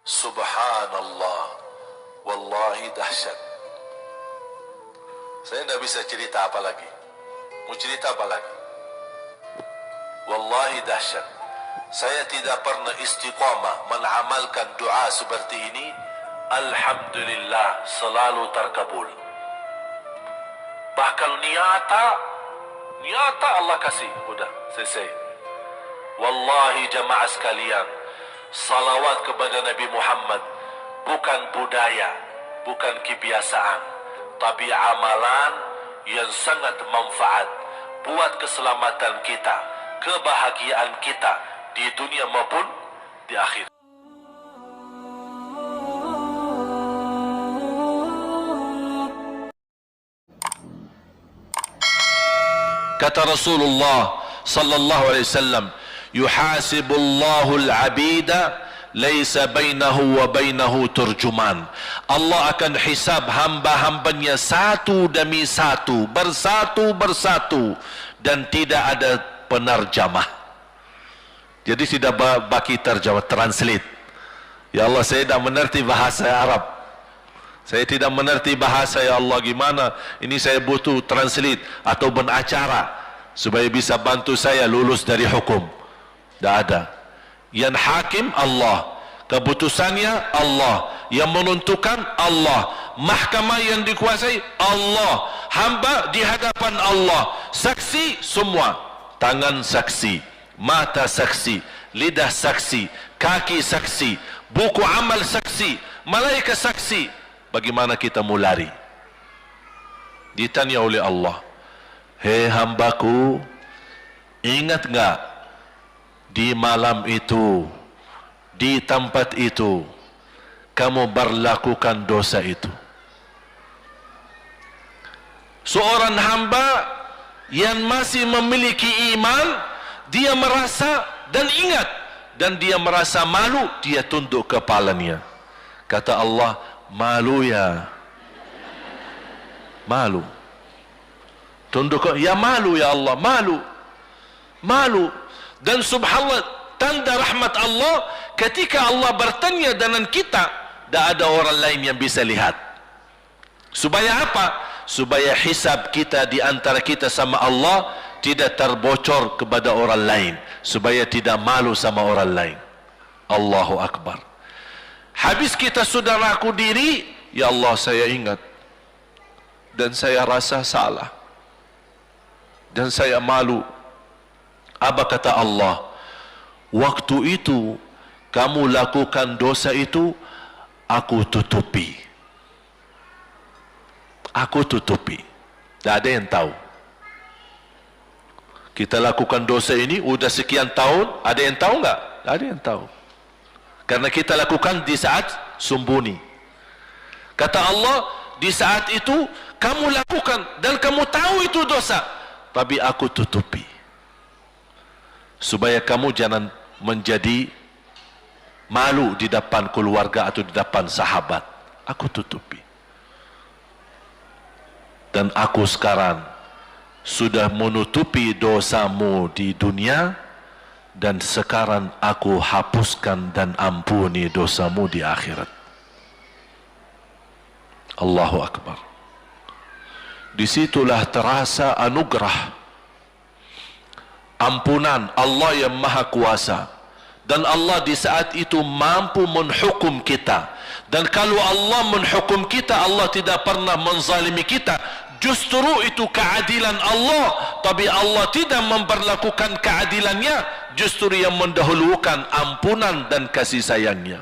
Subhanallah, wallahi dahsyat. Saya tidak bisa cerita apa lagi. Mau cerita apa lagi? Wallahi dahsyat. Saya tidak pernah istiqamah mengamalkan doa seperti ini. Alhamdulillah, selalu terkabul. Bahkan nyata Allah kasih. Udah, selesai. Wallahi jamaah sekalian, salawat kepada Nabi Muhammad bukan budaya, bukan kebiasaan, tapi amalan yang sangat manfaat buat keselamatan kita, kebahagiaan kita di dunia maupun di akhirat. Kata Rasulullah sallallahu alaihi wasallam, yuhasibullahu al-'abida laisa bainahu wa bainahu turjuman. Allah akan hisab hamba-hambanya satu demi satu, bersatu dan tidak ada penerjemah. Jadi tidak bagi terjemah, translate. Ya Allah, saya tidak mengerti bahasa Arab. Saya tidak mengerti bahasa, ya Allah, gimana? Ini saya butuh translate atau benacara supaya bisa bantu saya lulus dari hukum. Tidak ada. Yang hakim Allah, keputusannya Allah, yang menentukan Allah, mahkamah yang dikuasai Allah, hamba di hadapan Allah, saksi semua, tangan saksi, mata saksi, lidah saksi, kaki saksi, buku amal saksi, malaikat saksi. Bagaimana kita mau lari? Ditanya oleh Allah, hei hambaku, ingat enggak di malam itu, di tempat itu, kamu berlakukan dosa itu? Seorang hamba yang masih memiliki iman, dia merasa dan ingat, dan dia merasa malu, dia tunduk kepalanya. Kata Allah, malu ya, malu. Tunduk, ya malu ya Allah, malu. Dan subhanallah, tanda rahmat Allah, ketika Allah bertanya dengan kita, tidak ada orang lain yang bisa lihat. Supaya apa? Supaya hisab kita di antara kita sama Allah tidak terbocor kepada orang lain, supaya tidak malu sama orang lain. Allahu Akbar. Habis kita sudah laku diri, ya Allah, saya ingat dan saya rasa salah dan saya malu. Apa kata Allah? Waktu itu kamu lakukan dosa itu, aku tutupi. Aku tutupi. Tak ada yang tahu. Kita lakukan dosa ini udah sekian tahun, ada yang tahu enggak? Tak ada yang tahu. Karena kita lakukan di saat sembunyi. Kata Allah, di saat itu kamu lakukan dan kamu tahu itu dosa, tapi aku tutupi. Supaya kamu jangan menjadi malu di depan keluarga atau di depan sahabat. Aku tutupi. Dan aku sekarang sudah menutupi dosamu di dunia, dan sekarang aku hapuskan dan ampuni dosamu di akhirat. Allahu Akbar. Disitulah terasa anugerah, ampunan Allah yang maha kuasa. Dan Allah di saat itu mampu menghukum kita. Dan kalau Allah menghukum kita, Allah tidak pernah menzalimi kita. Justru itu keadilan Allah. Tapi Allah tidak memperlakukan keadilannya, justru yang mendahulukan ampunan dan kasih sayangnya.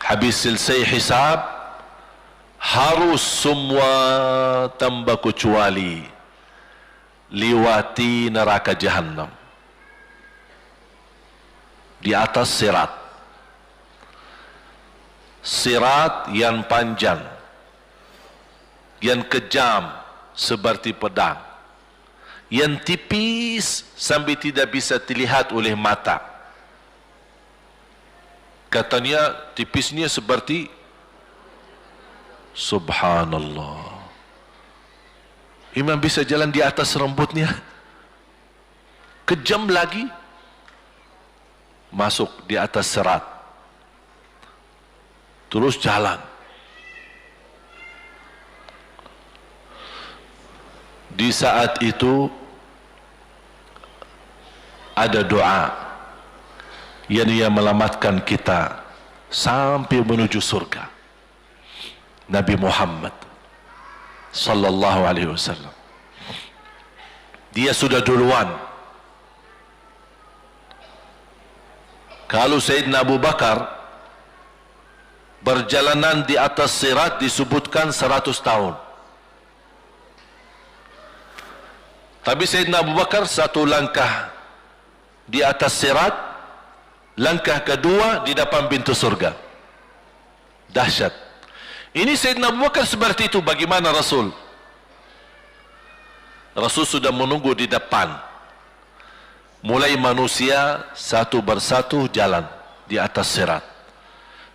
Habis selesai hisab, harus semua tanpa kecuali liwati neraka Jahannam di atas sirat. Sirat yang panjang, yang kejam seperti pedang, yang tipis sampai tidak bisa dilihat oleh mata. Katanya tipisnya seperti, subhanallah, imam bisa jalan di atas rambutnya. Kejam lagi. masuk di atas sirat, terus jalan. Di saat itu ada doa yang ia melamatkan kita sampai menuju surga. Nabi Muhammad sallallahu alaihi wasallam, dia sudah duluan. Kalau Sayyidina Abu Bakar berjalanan di atas sirat disebutkan 100 tahun. Tapi Sayyidina Abu Bakar satu langkah di atas sirat, langkah kedua di depan pintu surga. Dahsyat. Ini Sayyidina Abu Bakar seperti itu. Bagaimana Rasul? Rasul sudah menunggu di depan. Mulai manusia satu persatu jalan di atas sirat.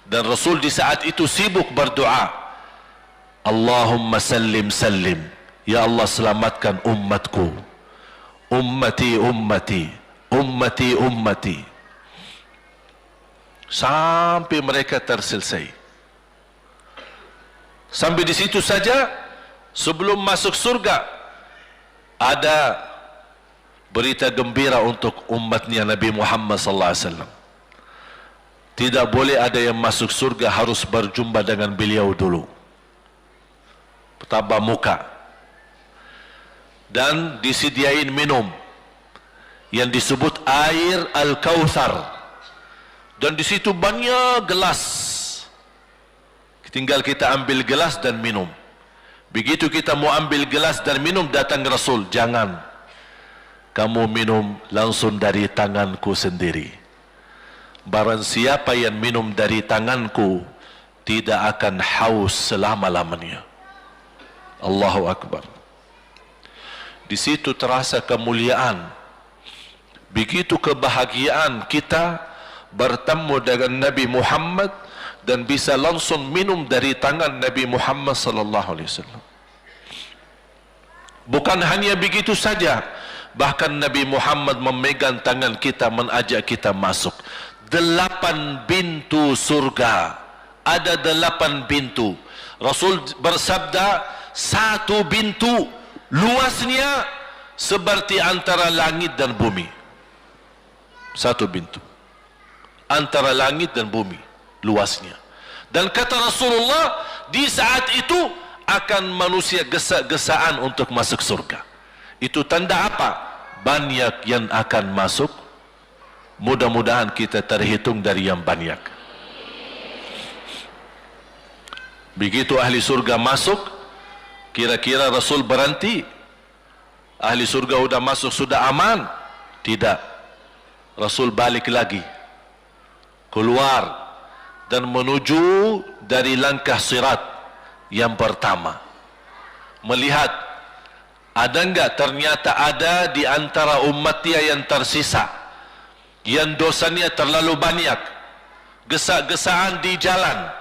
Dan Rasul di saat itu sibuk berdoa, Allahumma sallim sallim, ya Allah selamatkan umatku, ummati ummati, ummati ummati, sampai mereka terselesai. Sampai di situ saja. Sebelum masuk surga ada berita gembira untuk umatnya Nabi Muhammad sallallahu alaihi wasallam. Tidak boleh ada yang masuk surga harus berjumpa dengan beliau dulu, bertatap muka, dan disediain minum yang disebut air Al-Kautsar, dan di situ banyak gelas. Tinggal kita ambil gelas dan minum. Begitu kita mau ambil gelas dan minum, datang Rasul, jangan kamu minum langsung dari tanganku sendiri. Barang siapa yang minum dari tanganku tidak akan haus selama-lamanya. Allahu Akbar. Di situ terasa kemuliaan. Begitu kebahagiaan kita bertemu dengan Nabi Muhammad dan bisa langsung minum dari tangan Nabi Muhammad sallallahu alaihi wasallam. Bukan hanya begitu saja, bahkan Nabi Muhammad memegang tangan kita, mengajak kita masuk 8 pintu surga. Ada 8 pintu. Rasul bersabda, 1 pintu luasnya seperti antara langit dan bumi. 1 pintu antara langit dan bumi luasnya. Dan kata Rasulullah, di saat itu akan manusia gesa-gesaan untuk masuk surga. Itu tanda apa? Banyak yang akan masuk. Mudah-mudahan kita terhitung dari yang banyak. Begitu ahli surga masuk, kira-kira Rasul berhenti? Ahli surga sudah masuk, sudah aman? Tidak. Rasul balik lagi, keluar dan menuju dari langkah sirat yang pertama, melihat ada enggak ternyata ada di antara umatnya yang tersisa, yang dosanya terlalu banyak, gesa-gesaan di jalan,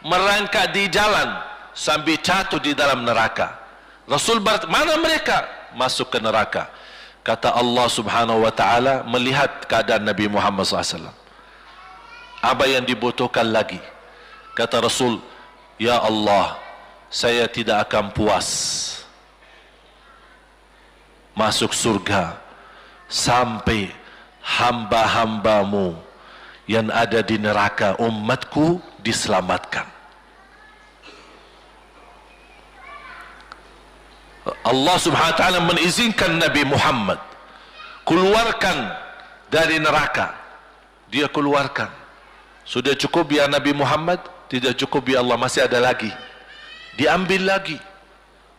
merangkak di jalan sampai jatuh di dalam neraka. Rasul mana mereka? Masuk ke neraka. Kata Allah subhanahu wa ta'ala melihat keadaan Nabi Muhammad SAW. Apa yang dibutuhkan lagi? Kata Rasul, ya Allah, saya tidak akan puas masuk surga sampai hamba-hambamu yang ada di neraka, umatku, diselamatkan. Allah subhanahu wa ta'ala mengizinkan Nabi Muhammad keluarkan dari neraka. Dia keluarkan. Sudah cukup ya Nabi Muhammad? Tidak cukup ya Allah, masih ada lagi. Diambil lagi,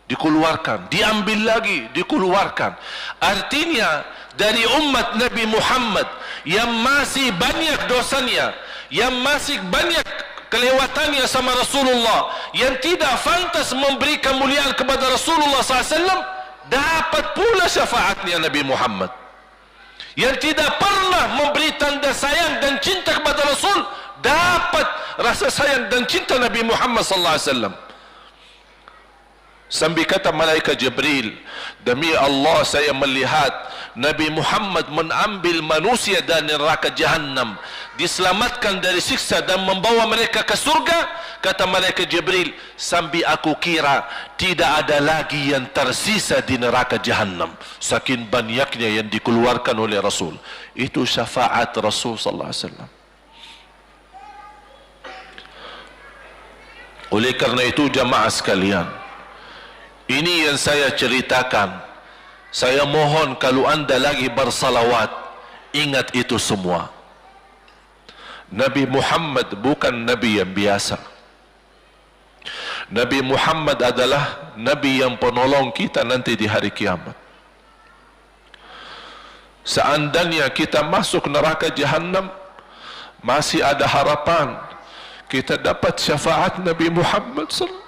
dikeluarkan, diambil lagi, dikeluarkan. Artinya dari umat Nabi Muhammad yang masih banyak dosanya, yang masih banyak kelewatannya sama Rasulullah, yang tidak pantas memberi kemuliaan kepada Rasulullah SAW, dapat pula syafaatnya Nabi Muhammad. Yang tidak pernah memberi tanda sayang dan cinta kepada Rasul, dapat rasa sayang dan cinta Nabi Muhammad sallallahu alaihi wasallam. Sambil kata malaikat Jibril, demi Allah saya melihat Nabi Muhammad mengambil manusia dari neraka Jahannam, diselamatkan dari siksa dan membawa mereka ke surga. Kata malaikat Jibril, sambil aku kira tidak ada lagi yang tersisa di neraka Jahannam, saking banyaknya yang dikeluarkan oleh Rasul. Itu syafaat Rasul sallallahu alaihi wasallam. Oleh karena itu jamaah sekalian, ini yang saya ceritakan. Saya mohon kalau anda lagi bersalawat, ingat itu semua. Nabi Muhammad bukan Nabi yang biasa. Nabi Muhammad adalah Nabi yang penolong kita nanti di hari kiamat. Seandainya kita masuk neraka Jahannam, masih ada harapan kita dapat syafaat Nabi Muhammad sallallahu.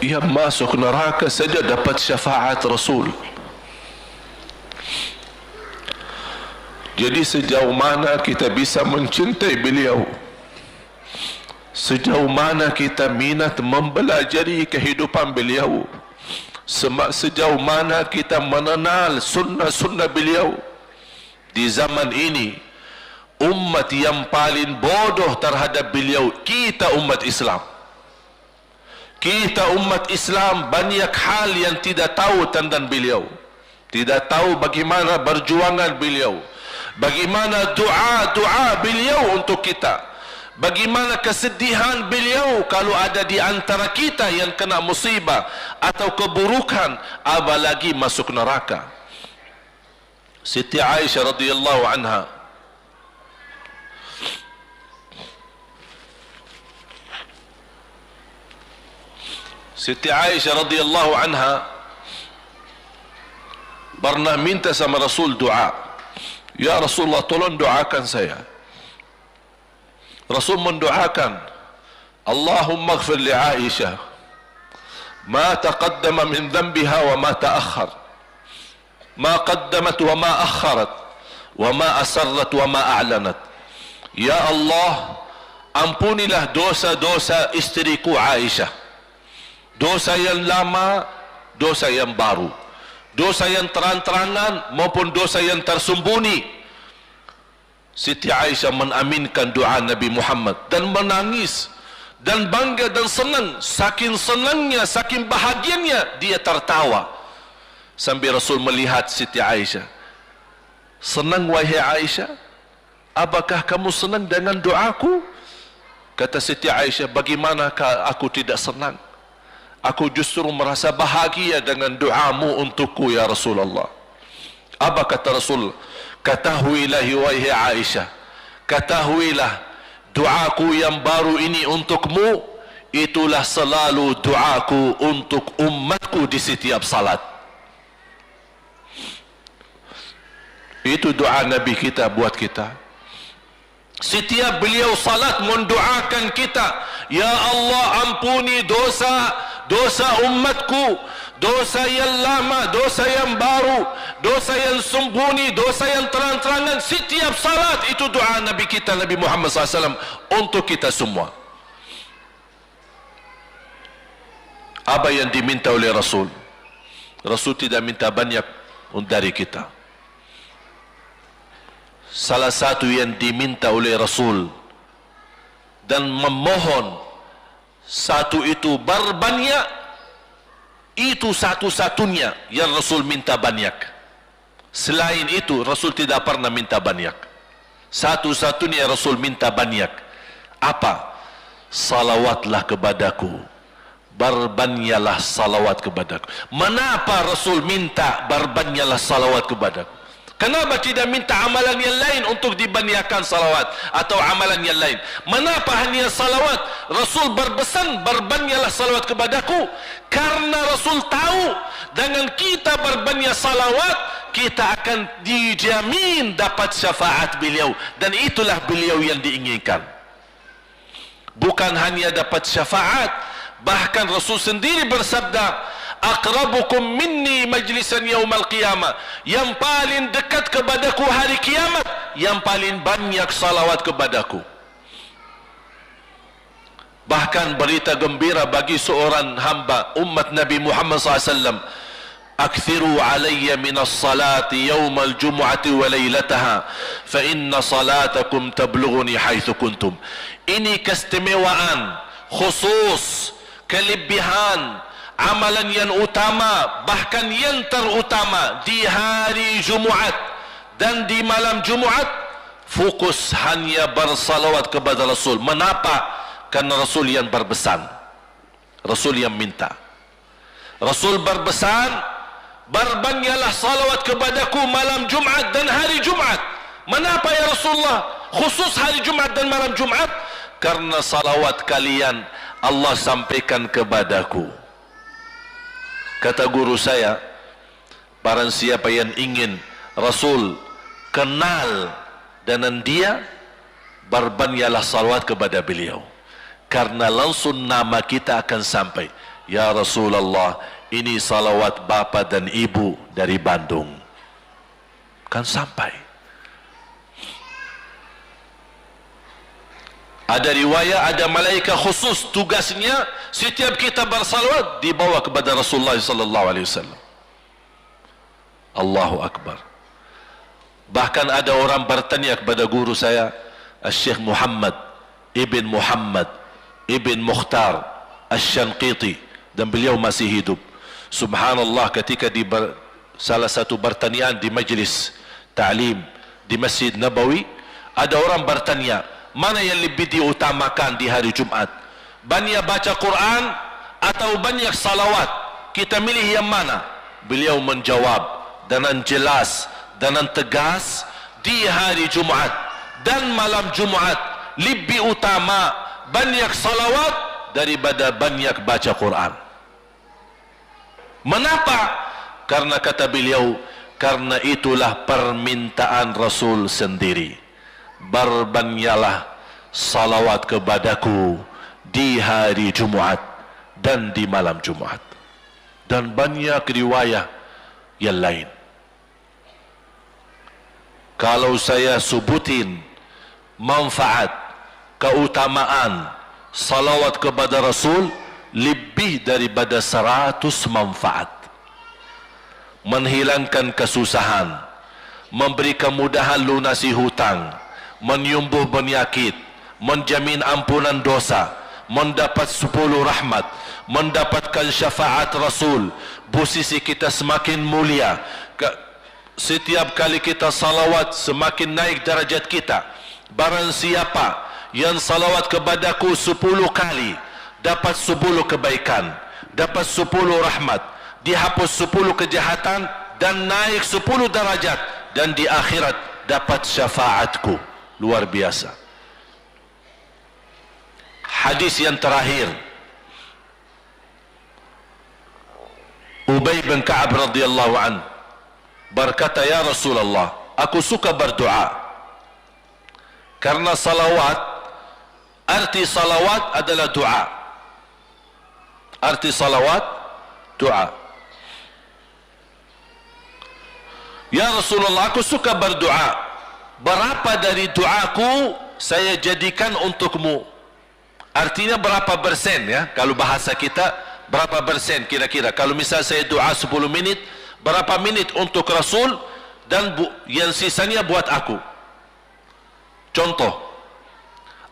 Yang masuk neraka saja dapat syafaat Rasul. Jadi sejauh mana kita bisa mencintai beliau, sejauh mana kita minat mempelajari kehidupan beliau, sejauh mana kita mengenal sunnah-sunnah beliau. Di zaman ini, umat yang paling bodoh terhadap beliau kita umat Islam. Kita umat Islam banyak hal yang tidak tahu tentang beliau, tidak tahu bagaimana berjuangan beliau, bagaimana doa beliau untuk kita, bagaimana kesedihan beliau kalau ada di antara kita yang kena musibah atau keburukan, apalagi masuk neraka. Siti Aisyah radhiyallahu anha, Siti Aisyah radhiyallahu anha pernah minta sama Rasul doa. Ya Rasulullah, tolong doakan saya. Rasul mendoakan, Allahumma ighfir li Aisyah ma taqaddama min dhanbiha wa ma ta'akhkhar, ma qaddamat wa ma akharat, wa ma asarrat wa ma a'lanat. Ya Allah, ampunilah dosa-dosa istriku Aisyah, dosa yang lama, dosa yang baru, dosa yang terang-terangan maupun dosa yang tersembunyi. Siti Aisyah mengaminkan doa Nabi Muhammad dan menangis dan bangga dan senang. Saking senangnya, saking bahagianya, dia tertawa sambil Rasul melihat Siti Aisyah. Senang wahai Aisyah? Apakah kamu senang dengan doaku? Kata Siti Aisyah, bagaimanakah aku tidak senang? Aku justru merasa bahagia dengan doamu untukku ya Rasulullah. Apa kata Rasul? Ketahuilah wahai Aisyah, ketahuilah doaku yang baru ini untukmu, itulah selalu doaku untuk umatku di setiap salat. Itu doa Nabi kita buat kita. Setiap beliau salat mendoakan kita, ya Allah ampuni dosa umatku, dosa yang lama, dosa yang baru, dosa yang sembunyi, dosa yang terang-terangan. Setiap salat itu doa Nabi kita, Nabi Muhammad SAW untuk kita semua. Apa yang diminta oleh Rasul? Rasul tidak minta banyak dari kita. Salah satu yang diminta oleh Rasul dan memohon, satu itu berbanyak, itu satu-satunya yang Rasul minta banyak. Selain itu Rasul tidak pernah minta banyak. Satu-satunya Rasul minta banyak. Apa? Salawatlah kepadaku, berbanyaklah salawat kepadaku. Mengapa Rasul minta berbanyaklah salawat kepadaku? Kenapa tidak minta amalan yang lain untuk dibanyakan salawat atau amalan yang lain? Mengapa hanya salawat? Rasul berpesan, berbanyalah salawat kepadaku, karena Rasul tahu dengan kita berbanyak salawat kita akan dijamin dapat syafaat beliau, dan itulah beliau yang diinginkan. Bukan hanya dapat syafaat, bahkan Rasul sendiri bersabda, aqrabukum minni majlisan yaumal qiyamah, yang paling dekat kepadaku hari kiamat yang paling banyak salawat kepadaku. Bahkan berita gembira bagi seorang hamba umat Nabi Muhammad SAW, akthiru alayya minas salati yaumal jumu'ati wa laylataha fa inna salatakum tablughuni haitsu kuntum. Ini keistimewaan khusus, kelebihan, amalan yang utama, bahkan yang terutama di hari Jumaat dan di malam Jumaat, fokus hanya bersalawat kepada Rasul. Mengapa? Karena Rasul yang berpesan, Rasul yang minta. Rasul berpesan, berbanyaklah salawat kepadaku malam Jumaat dan hari Jumaat. Mengapa ya Rasulullah khusus hari Jumaat dan malam Jumaat? Karena salawat kalian Allah sampaikan kepadaku. Kata guru saya, barang siapa yang ingin Rasul kenal dengan dia, berbanyaklah salawat kepada beliau, karena langsung nama kita akan sampai. Ya Rasulullah, ini salawat bapa dan ibu dari Bandung, kan sampai. Ada riwayat, ada malaikat khusus tugasnya setiap kita bersalawat dibawa kepada Rasulullah sallallahu alaihi wasallam. Allahu akbar. Bahkan ada orang bertanya kepada guru saya, Syekh Muhammad ibn Mukhtar Asy-Syanqiti, dan beliau masih hidup. Subhanallah, ketika di salah satu pertanyaan di majlis ta'lim di Masjid Nabawi, ada orang bertanya, mana yang lebih diutamakan di hari Jumat? Banyak baca Quran atau banyak salawat? Kita milih yang mana? Beliau menjawab dengan jelas, dengan tegas, di hari Jumat dan malam Jumat lebih utama banyak salawat daripada banyak baca Quran. Mengapa? Karena kata beliau, karena itulah permintaan Rasul sendiri. Berbanyaklah salawat kepadaku di hari Jumaat dan di malam Jumaat. Dan banyak riwayat yang lain. Kalau saya sebutin manfaat, keutamaan salawat kepada Rasul, lebih daripada 100 manfaat. Menghilangkan kesusahan, memberi kemudahan lunasi hutang, menyembuh penyakit, menjamin ampunan dosa, mendapat 10 rahmat, mendapatkan syafaat Rasul, posisi kita semakin mulia. Setiap kali kita salawat semakin naik darajat kita. Barang siapa yang salawat kepadaku 10 kali, dapat 10 kebaikan, dapat 10 rahmat, dihapus 10 kejahatan, dan naik 10 darajat, dan di akhirat dapat syafaatku. Luar biasa. Hadis yang terakhir, Ubay bin Ka'ab radhiyallahu an berkata, ya Rasulullah, aku suka berdoa, karena salawat, arti salawat adalah doa. Arti salawat doa. Ya Rasulullah, aku suka berdoa, berapa dari doaku saya jadikan untukmu? Artinya berapa persen ya? Kalau bahasa kita, berapa persen kira-kira? Kalau misal saya doa 10 menit, berapa menit untuk Rasul, dan yang sisanya buat aku? Contoh,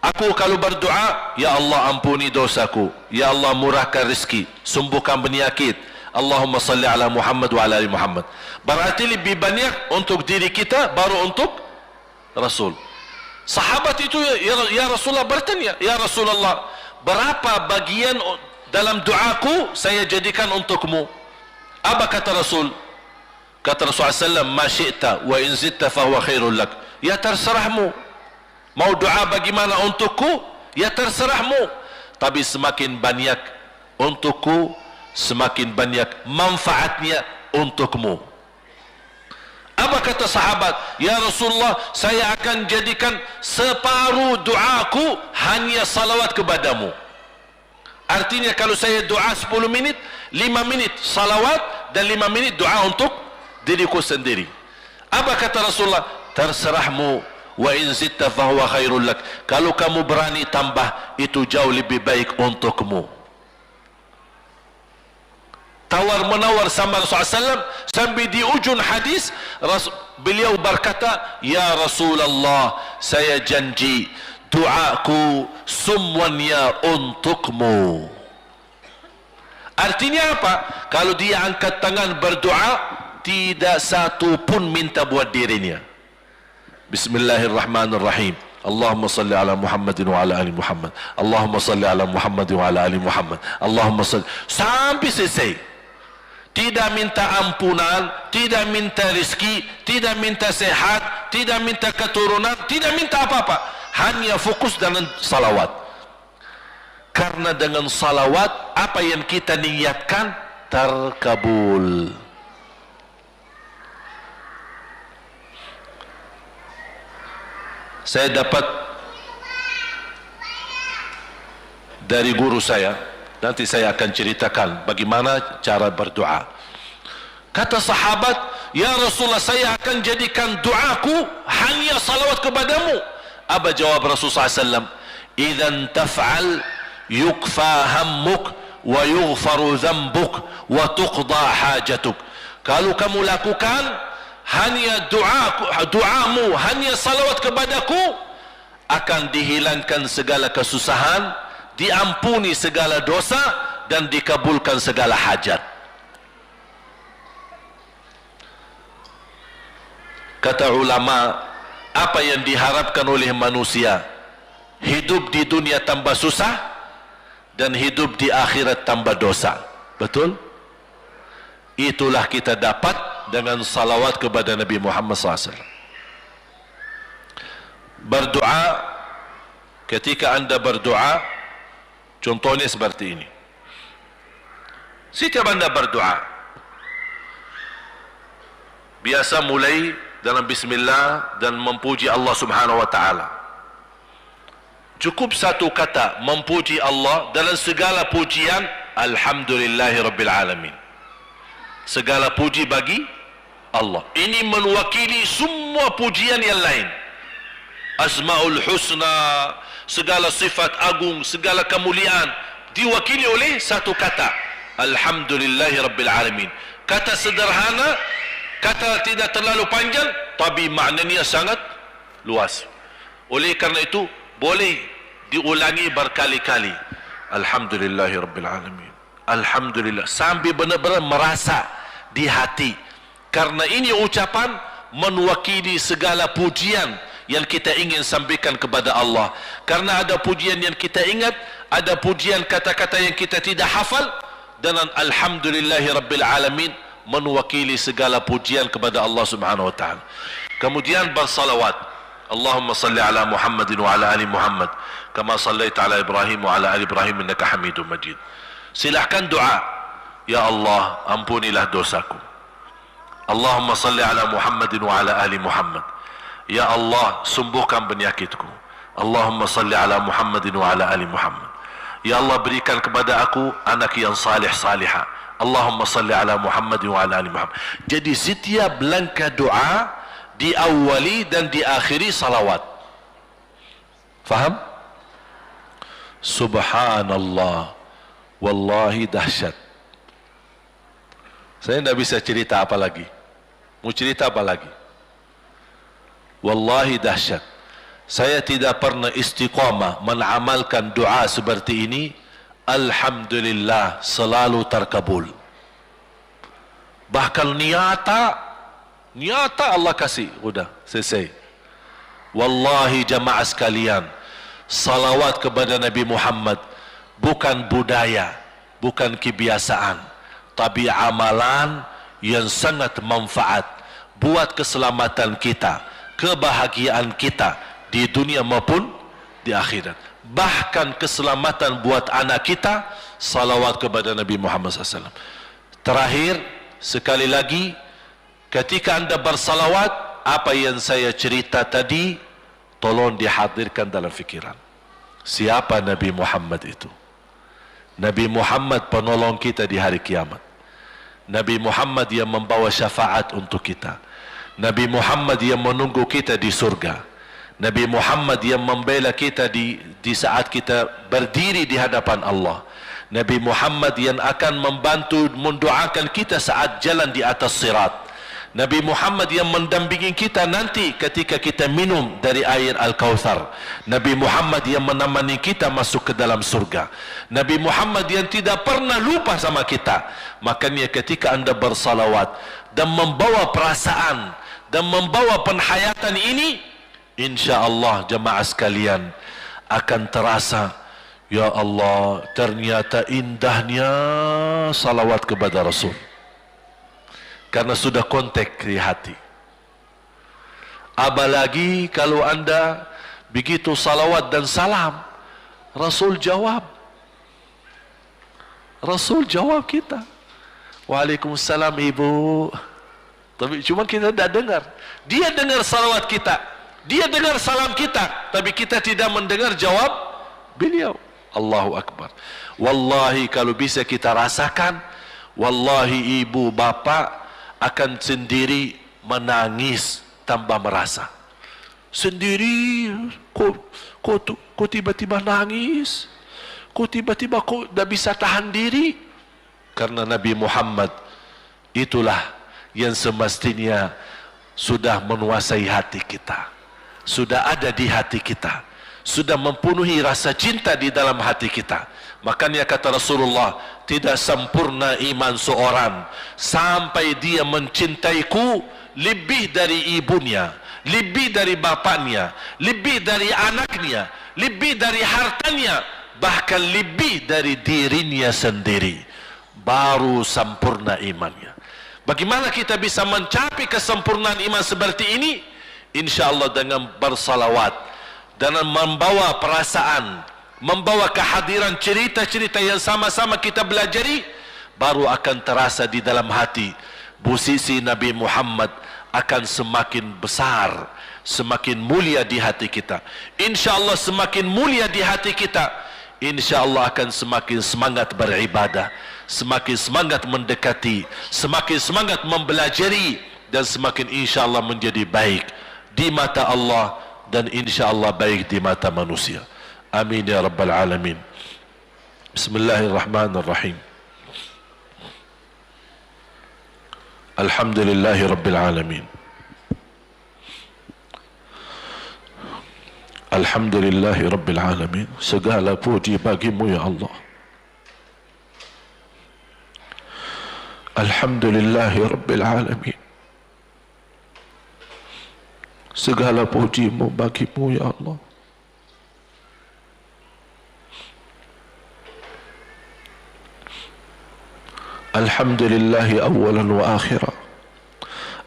aku kalau berdoa, ya Allah ampuni dosaku, ya Allah murahkan rezeki, sembuhkan penyakit, Allahumma salli ala Muhammad wa ala ali Muhammad. Berarti lebih banyak untuk diri kita, baru untuk Rasul. Sahabat itu ya Rasulullah bertanya, ya Rasulullah, berapa bagian dalam doaku saya jadikan untukmu? Apa kata Rasul? Kata Rasulullah SAW, ma syi'ta wa in zidta fahuwa khairul lak. Ya terserahmu. Mau doa bagaimana untukku? Ya terserahmu. Tapi semakin banyak untukku, semakin banyak manfaatnya untukmu. Apa kata sahabat? Ya Rasulullah, saya akan jadikan separuh doaku hanya salawat kepadamu. Artinya kalau saya doa 10 minit, 5 menit salawat dan 5 menit doa untuk diriku sendiri. Apa kata Rasulullah? Terserahmu, wa in zitta fahuwa khairul lak. Kalau kamu berani tambah, itu jauh lebih baik untukmu. Tawar menawar sama Rasulullah SAW, sampai di ujung hadis beliau berkata, ya Rasulullah, saya janji doaku semuanya untukmu. Artinya apa? Kalau dia angkat tangan berdoa, tidak satu pun minta buat dirinya. Bismillahirrahmanirrahim. Allahumma salli ala Muhammadin wa ala ali Muhammad. Allahumma salli ala Muhammadin wa ala ali Muhammad. Allahumma salli, sampai selesai. Tidak minta ampunan, tidak minta rezeki, tidak minta sehat, tidak minta keturunan, tidak minta apa-apa. Hanya fokus dengan salawat. Karena dengan salawat, apa yang kita niatkan terkabul. Saya dapat dari guru saya, nanti saya akan ceritakan bagaimana cara berdoa. Kata sahabat, ya Rasulullah, saya akan jadikan doaku hanya salawat kepadamu. Apa jawab Rasulullah SAW? Idzan taf'al yukfa hammuk wa yughfaru dhanbuk wa tuqda hajatuk. Kalau kamu lakukan hanya doamu hanya salawat kepadaku, akan dihilangkan segala kesusahan, diampuni segala dosa, dan dikabulkan segala hajat. Kata ulama, apa yang diharapkan oleh manusia? Hidup di dunia tambah susah dan hidup di akhirat tambah dosa. Betul? Itulah kita dapat dengan salawat kepada Nabi Muhammad SAW. Berdoa, ketika anda berdoa, contohnya seperti ini. Setiap anda berdoa, biasa mulai dalam bismillah dan memuji Allah Subhanahu wa taala. Cukup satu kata memuji Allah dalam segala pujian, alhamdulillahi rabbil alamin. Segala puji bagi Allah. Ini mewakili semua pujian yang lain. Asmaul husna, segala sifat agung, segala kemuliaan diwakili oleh satu kata, alhamdulillahi rabbil alamin. Kata sederhana, kata tidak terlalu panjang, tapi maknanya sangat luas. Oleh karena itu boleh diulangi berkali-kali, alhamdulillahi rabbil alamin, alhamdulillah, sampai benar-benar merasa di hati. Karena ini ucapan mewakili segala pujian yang kita ingin sampaikan kepada Allah. Karena ada pujian yang kita ingat, ada pujian kata-kata yang kita tidak hafal, dan alhamdulillahi rabbil alamin mewakili segala pujian kepada Allah Subhanahu wa taala. Kemudian bersalawat, Allahumma salli ala Muhammadin wa ala ali Muhammad kama sallaita ala Ibrahim wa ala ali Ibrahim innaka Hamidum Majid. Silahkan doa, ya Allah ampunilah dosaku. Allahumma salli ala Muhammadin wa ala ali Muhammad. Ya Allah sembuhkan penyakitku. Allahumma salli ala Muhammadin wa ala ali Muhammad. Ya Allah berikan kepada aku anak yang salih salihah. Allahumma salli ala Muhammadin wa ala ali Muhammad. Jadi setiap langkah doa diawali dan diakhiri salawat. Faham? Subhanallah, wallahi dahsyat. Saya tidak bisa cerita apa lagi. Mau cerita apa lagi? Wallahi dahsyat. Saya tidak pernah istiqamah mengamalkan doa seperti ini. Alhamdulillah selalu terkabul. Bahkan nyata Allah kasih, udah selesai. Wallahi jamaah sekalian, salawat kepada Nabi Muhammad bukan budaya, bukan kebiasaan, tapi amalan yang sangat manfaat buat keselamatan kita, kebahagiaan kita di dunia maupun di akhirat. Bahkan keselamatan buat anak kita, salawat kepada Nabi Muhammad SAW. Terakhir, sekali lagi, ketika anda bersalawat, apa yang saya cerita tadi, tolong dihadirkan dalam fikiran. Siapa Nabi Muhammad itu? Nabi Muhammad penolong kita di hari kiamat. Nabi Muhammad yang membawa syafaat untuk kita. Nabi Muhammad yang menunggu kita di surga. Nabi Muhammad yang membela kita di saat kita berdiri di hadapan Allah. Nabi Muhammad yang akan membantu mendoakan kita saat jalan di atas sirat. Nabi Muhammad yang mendampingi kita nanti ketika kita minum dari air Al-Kautsar. Nabi Muhammad yang menemani kita masuk ke dalam surga. Nabi Muhammad yang tidak pernah lupa sama kita. Makanya ketika anda bersalawat dan membawa perasaan dan membawa penghayatan ini, insya-Allah jemaah sekalian akan terasa, ya Allah, ternyata indahnya salawat kepada Rasul. Karena sudah kontak di hati. Apalagi kalau anda begitu salawat dan salam, Rasul jawab. Rasul jawab kita. Waalaikumsalam ibu. Tapi cuma kita tidak dengar. Dia dengar salawat kita, dia dengar salam kita, tapi kita tidak mendengar jawab beliau. Allahu Akbar. Wallahi kalau bisa kita rasakan, wallahi ibu bapak akan sendiri menangis tanpa merasa. Sendiri, kok tiba-tiba nangis? Kok tiba-tiba kok tidak bisa tahan diri? Karena Nabi Muhammad itulah yang semestinya sudah menguasai hati kita, sudah ada di hati kita, sudah mempenuhi rasa cinta di dalam hati kita. Makanya kata Rasulullah, tidak sempurna iman seorang sampai dia mencintaiku lebih dari ibunya, lebih dari bapaknya, lebih dari anaknya, lebih dari hartanya, bahkan lebih dari dirinya sendiri. Baru sempurna imannya. Bagaimana kita bisa mencapai kesempurnaan iman seperti ini? InsyaAllah dengan bersalawat, dengan membawa perasaan, membawa kehadiran cerita-cerita yang sama-sama kita belajari, baru akan terasa di dalam hati posisi Nabi Muhammad akan semakin besar, semakin mulia di hati kita. InsyaAllah semakin mulia di hati kita, InsyaAllah akan semakin semangat beribadah, semakin semangat mendekati, semakin semangat mempelajari, dan semakin InsyaAllah menjadi baik di mata Allah dan InsyaAllah baik di mata manusia. Amin ya Rabbal Alamin. Bismillahirrahmanirrahim. Alhamdulillahi Rabbil Alamin. Alhamdulillahi Rabbil Alamin. Segala puji bagimu ya Allah. Alhamdulillahi Rabbil Alamin. Segala pujimu bagimu ya Allah. Alhamdulillahi awalan wa akhira.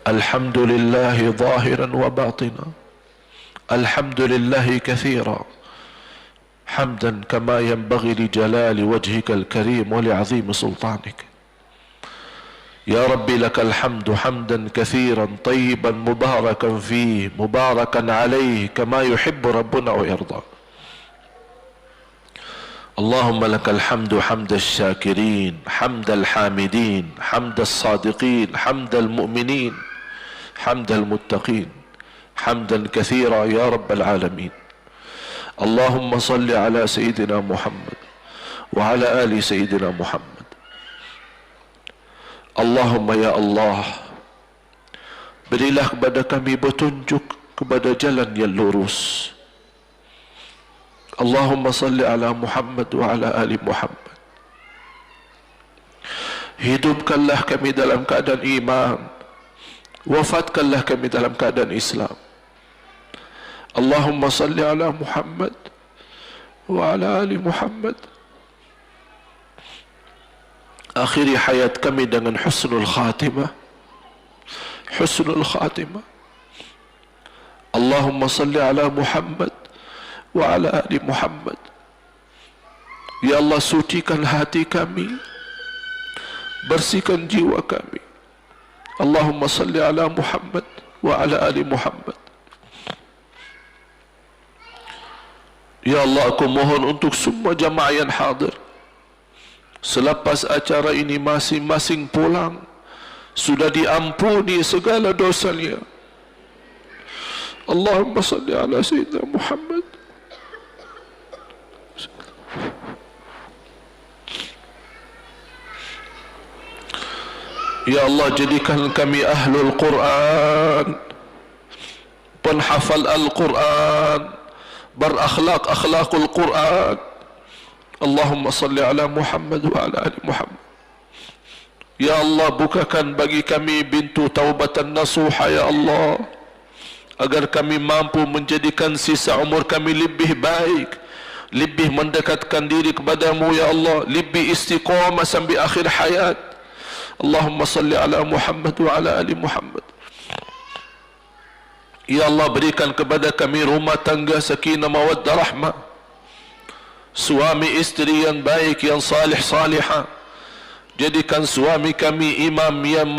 Alhamdulillahi zahiran wa batina. Alhamdulillahi kathira. Hamdan kama yanbaghi li jalali wajhika al-karim wa li'azimi sultanik. Ya Rabbi lakal hamdu hamdan kathiran tayyiban mubarakan fih, mubarakan alaih kama yuhibbu Rabbuna wa yarda. اللهم لك الحمد حمد الشاكرين حمد الحامدين حمد الصادقين حمد المؤمنين حمد المتقين حمدا كثيرا يا رب العالمين. اللهم صل على سيدنا محمد وعلى آل سيدنا محمد. اللهم يا الله, berilah kepada kami petunjuk kepada jalan yang lurus. Allahumma salli ala Muhammad wa ala ali Muhammad. Hidupkanlah kami dalam keadaan iman, wafatkanlah kami dalam keadaan Islam. Allahumma salli ala Muhammad wa ala ali Muhammad. Akhiri hayat kami dengan husnul khatimah husnul khatimah. Allahumma salli ala Muhammad wa ala ali Muhammad. Ya Allah, sucikan hati kami, bersihkan jiwa kami. Allahumma salli ala Muhammad wa ala ali Muhammad. Ya Allah, aku mohon untuk semua jamaah yang hadir, selepas acara ini masing-masing pulang sudah diampuni segala dosanya. Allahumma salli ala Sayyidina Muhammad. Ya Allah, jadikan kami ahlul Quran, penghafal Al-Quran, berakhlak akhlakul Quran. Allahumma salli ala Muhammad wa ala ali Muhammad. Ya Allah, bukakan bagi kami pintu taubatan nasuha ya Allah, agar kami mampu menjadikan sisa umur kami lebih baik, lebih mendekatkan diri kepadamu ya Allah, lebih istiqamah sampai akhir hayat. Allahumma salli ala Muhammad wa ala ali Muhammad. Ya Allah, berikan kepada kami rumah tangga sakinah mawaddah rahmah, suami istri yang baik, yang salih salihah. Jadikan suami kami imam yang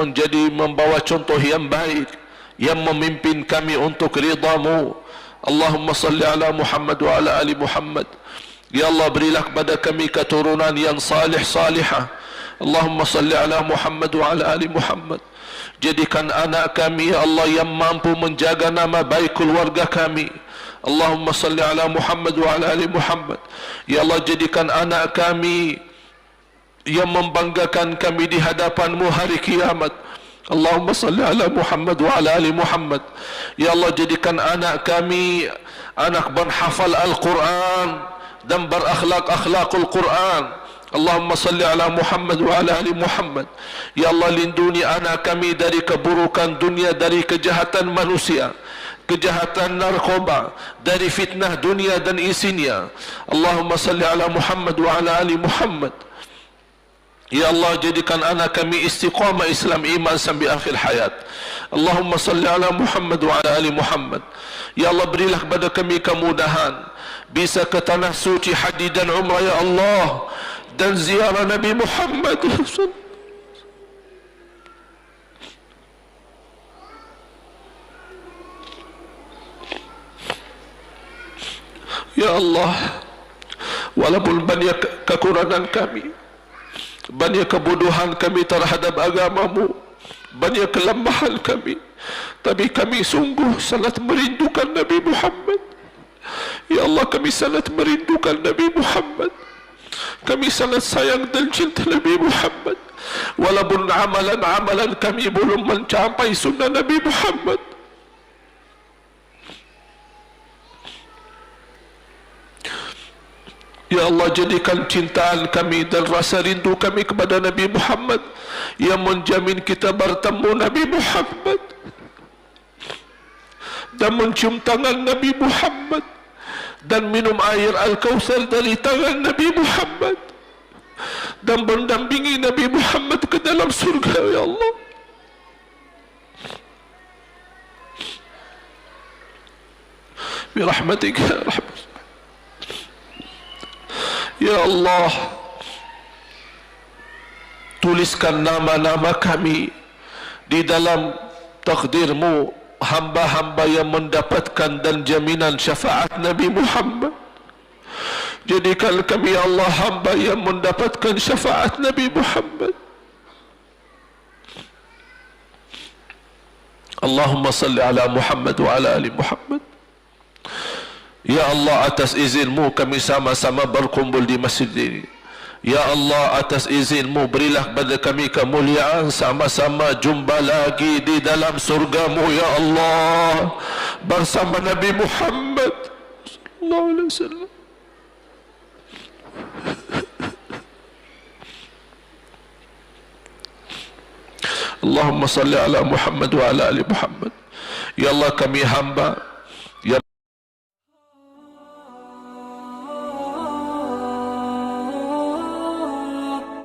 membawa contoh yang baik, yang memimpin kami untuk ridhamu. Allahumma salli ala Muhammad wa ala ali Muhammad. Ya Allah, berilah kepada kami keturunan yang salih salihah. Allahumma salli ala Muhammad wa ala ali Muhammad. Jadikan anak kami ya Allah yang mampu menjaga nama baik keluarga kami. Allahumma salli ala Muhammad wa ala ali Muhammad. Ya Allah, jadikan anak kami yang membanggakan kami di hadapan-Mu hari kiamat. Allahumma salli ala Muhammad wa ala ali Muhammad. Ya Allah, jadikan anak kami anak berhafal Al-Quran dan berakhlak akhlakul Quran. Allahumma salli ala Muhammad wa ala ali Muhammad. Ya Allah, lindungi anak kami dari keburukan dunia, dari kejahatan manusia, kejahatan narkoba, dari fitnah dunia dan isinya. Allahumma salli ala Muhammad wa ala ali Muhammad. Ya Allah, jadikan anak kami istiqamah Islam iman sampai akhir hayat. Allahumma salli ala Muhammad wa ala ali Muhammad. Ya Allah, berilah kepada kami kemudahan bisa ke tanah suci haji dan umrah ya Allah, dan ziarah Nabi Muhammad. Ya Allah, walaupun banyak kekurangan kami, banyak kebodohan kami terhadap agamamu, banyak kelemahan kami, tapi kami sungguh sangat merindukan Nabi Muhammad. Ya Allah, kami sangat merindukan Nabi Muhammad. Kami sangat sayang dan cinta Nabi Muhammad. Walaupun amalan-amalan kami belum mencapai sunnah Nabi Muhammad. Ya Allah, jadikan cintaan kami dan rasa rindu kami kepada Nabi Muhammad yang menjamin kita bertemu Nabi Muhammad dan mencium tangan Nabi Muhammad dan minum air Al-Kautsar dari tangan Nabi Muhammad dan mendampingi Nabi Muhammad ke dalam surga ya Allah. Birahmatika ya Rahman. Ya Allah, tuliskan nama-nama kami di dalam takdir-Mu, hamba-hamba yang mendapatkan dan jaminan syafaat Nabi Muhammad. Jadikan kami ya Allah hamba yang mendapatkan syafaat Nabi Muhammad. Allahumma salli ala Muhammad wa ala ali Muhammad. Ya Allah, atas izin-Mu kami sama-sama berkumpul di masjid ini. Ya Allah, atas izin-Mu berilah kepada kami kemuliaan sama-sama jumpa lagi di dalam surga-Mu ya Allah bersama Nabi Muhammad sallallahu alaihi wasallam. Allahumma salli ala Muhammad wa ala ali Muhammad. Ya Allah, kami hamba